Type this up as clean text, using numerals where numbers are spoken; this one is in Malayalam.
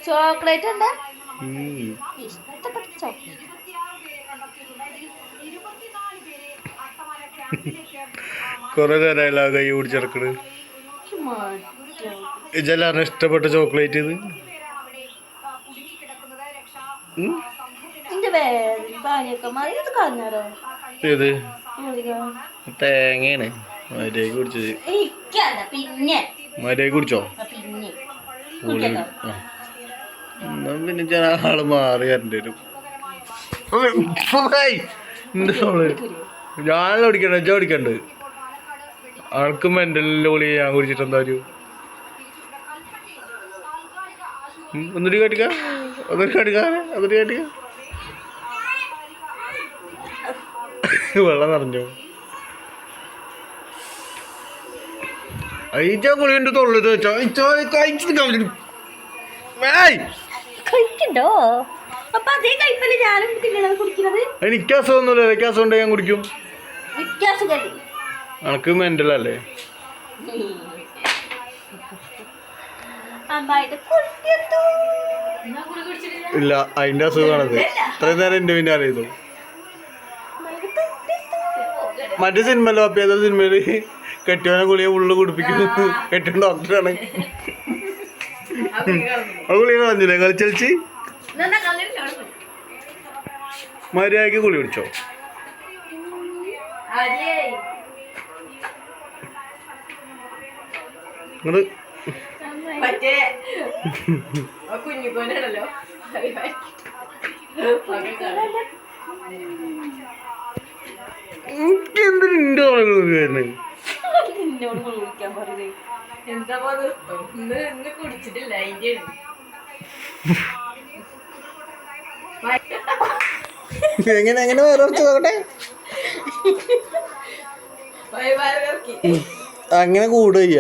ചോക്ലേറ്റ് ഉണ്ട്, ഇഷ്ടപ്പെട്ട ചോക്ലേറ്റ്. കൊറേ നേരമായില്ല കൈ പിടിച്ചിറക്കണ്. ഇതെല്ലാം ഇഷ്ടപ്പെട്ട ചോക്ലേറ്റ് ഇത്. ഏത് തേങ്ങയാണ് മര്യാദക്ക് കുടിച്ചത്. മര്യാദക്ക് കുടിച്ചോ? എന്നാ പിന്നെ ചില ആള് മാറി വരേണ്ടി വരും. ഞാനല്ല കുടിക്കണ്ട, അച്ഛാ കുടിക്കണ്ട്. ആൾക്ക് മെന്റലിന്റെ ഗുളി ഞാൻ കുടിച്ചിട്ട് എന്താ ഒരു ഒന്നിട്ട് കാട്ടിക്ക, ഒന്നിട്ട് കാട്ടിക്കാ, ഒന്നിട്ട് കാട്ടിക്ക. വെള്ളം നിറഞ്ഞോ? അയച്ചാ ഗുളിയുണ്ട് തൊള്ളത് വെച്ചോ. എനിക്ക് അസുഖമൊന്നുമില്ല. എനിക്ക് അസുഖം ഉണ്ടെങ്കിൽ ഞാൻ കുടിക്കും. എനക്ക് മെന്റലല്ലേ? ഇല്ല, അതിന്റെ അസുഖമാണത്. ഇത്രയും നേരം എന്റെ പിന്നെ അറിയതു. മറ്റേ സിനിമല്ലോ അപ്പൊ ഏതോ സിനിമയില് കെട്ടിയോനെ ഗുളിയെ ഉള്ളു കുടിപ്പിക്കും. കെട്ടിയ ഡോക്ടറാണ്. ആ ഗുളിയെ കളഞ്ഞില്ലേ? കളിച്ചളിച്ച് മര്യാദക്ക് ഗുളി കുടിച്ചോ? നിങ്ങള് കുഞ്ഞിക്കോനാണല്ലോ. എന്തിന്റെ ആളുകൾ വരുന്നത്? എന്താ കുടിച്ചിട്ടില്ല. എങ്ങനെ എങ്ങനെ വേറെ നോക്കട്ടെ. അങ്ങനെ കൂടുക.